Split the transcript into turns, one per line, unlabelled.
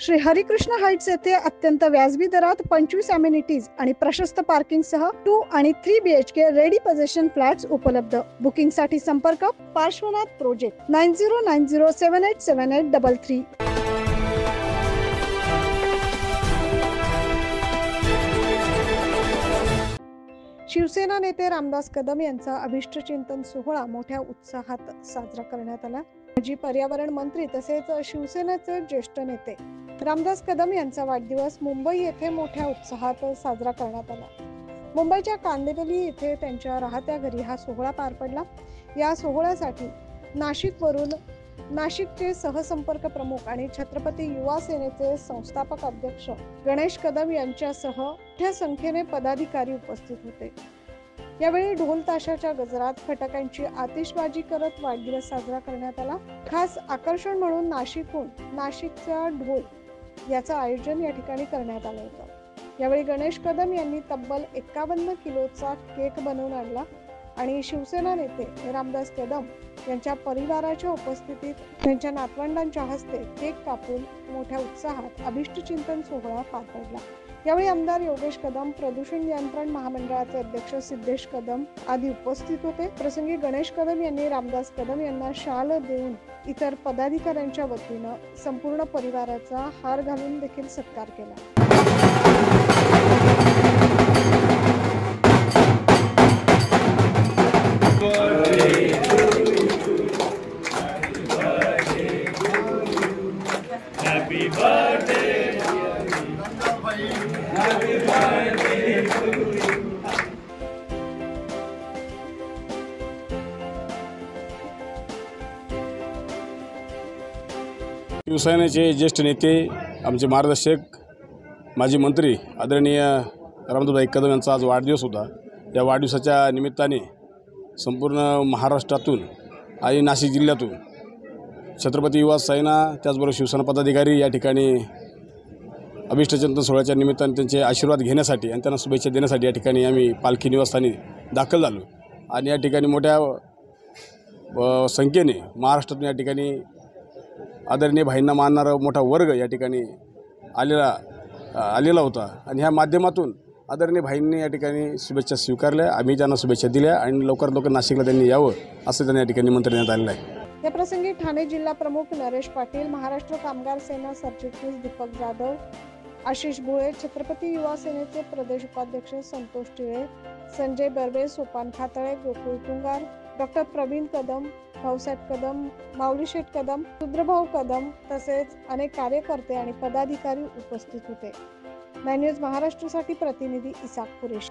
Shri Harikrishna Heights येथे अत्यंत व्याजबी दरात 25 अमेनिटीज आणि प्रशस्त पार्किंग सह 2 आणि 3 BHK रेडी पोझिशन फ्लॅट्स उपलब्ध। बुकिंग साठी संपर्क पार्श्वनाथ प्रोजेक्ट 9090787833। शिवसेना नेते रामदास कदम यांचा अभिष्ट चिंतन सोहळा मोठ्या उत्साहात साजरा करण्यात आला। माजी पर्यावरण मंत्री तसेच शिवसेनेचे ज्येष्ठ नेते रामदास कदम यांचा वाढदिवस मुंबई येथे मोठ्या उत्साहात साजरा करण्यात आला। मुंबईच्या कांदिवली येथे त्यांच्या राहत्या घरी हा सोहळा पार पडला। या सोहळ्यासाठी नाशिकचे सहसंपर्क प्रमुख आणि छत्रपती युवा सेनेचे संस्थापक अध्यक्ष गणेश कदम यांच्यासह मोठ्या संख्येने पदाधिकारी उपस्थित होते। यावेळी ढोल ताशाच्या गजरात फटाक्यांची आतिषबाजी करत वाढदिवस साजरा करण्यात आला। खास आकर्षण म्हणून नाशिकचा ढोल याचं आयोजन या ठिकाणी करण्यात आलं होतं। यावेळी गणेश कदम यांनी तब्बल 51 किलोचा केक बनवून आणला आणि शिवसेना नेते रामदास कदम यांच्या परिवाराच्या उपस्थितीत त्यांच्या नातवंडांच्या हस्ते केक कापून मोठ्या उत्साहात अभिष्ट चिंतन सोहळा पार पडला। यावेळी आमदार योगेश कदम, प्रदूषण नियंत्रण महामंडळाचे अध्यक्ष सिद्धेश कदम आदी उपस्थित होते। प्रसंगी गणेश कदम यांनी रामदास कदम यांना शाल देऊन इतर पदाधिकाऱ्यांच्या वतीनं संपूर्ण परिवाराचा हार घालून देखील सत्कार केला।
Happy birthday, happy birthday to you.
शिवसेनेचे ज्येष्ठ नेते, आमचे मार्गदर्शक, माजी मंत्री आदरणीय रामदासभाई कदम यांचा आज वाढदिवस होता। या वाढदिवसाच्या निमित्ताने संपूर्ण महाराष्ट्रातून आणि नाशिक जिल्ह्यातून छत्रपती युवा सेना त्याचबरोबर शिवसेना पदाधिकारी या ठिकाणी अभिष्ट चिंतन सोहळ्याच्या निमित्ताने त्यांचे आशीर्वाद घेण्यासाठी आणि त्यांना शुभेच्छा देण्यासाठी या ठिकाणी आम्ही पालखी निवासस्थानी दाखल झालो आणि या ठिकाणी मोठ्या संख्येने महाराष्ट्रातून या ठिकाणी आदरणीय भाईंना मानणारा मोठा वर्ग या ठिकाणी आलेला होता आणि ह्या माध्यमातून आदरणीय भाईंनी या ठिकाणी शुभेच्छा स्वीकारल्या। आम्ही त्यांना शुभेच्छा दिल्या आणि लवकरात लवकर नाशिकला त्यांनी यावं असं त्यांना या ठिकाणी निमंत्रण देण्यात आलेलं आहे।
या प्रसंगी ठाणे जिल्हा प्रमुख नरेश पाटील, महाराष्ट्र कामगार सेना सरचिटणीस दीपक जाधव, आशिष भोळे, छत्रपती युवा सेनेचे प्रदेश उपाध्यक्ष संतोष टिळे, संजय बर्वे, सोपान खातळे, गोकुळ तुंगार, डॉक्टर प्रवीण कदम, भाऊसाहेब कदम, माऊली शेठ कदम, रुद्रभाऊ कदम तसेच अनेक कार्यकर्ते आणि पदाधिकारी उपस्थित होते। 9 न्यूज महाराष्ट्रासाठी प्रतिनिधी इसाक कुरेशी।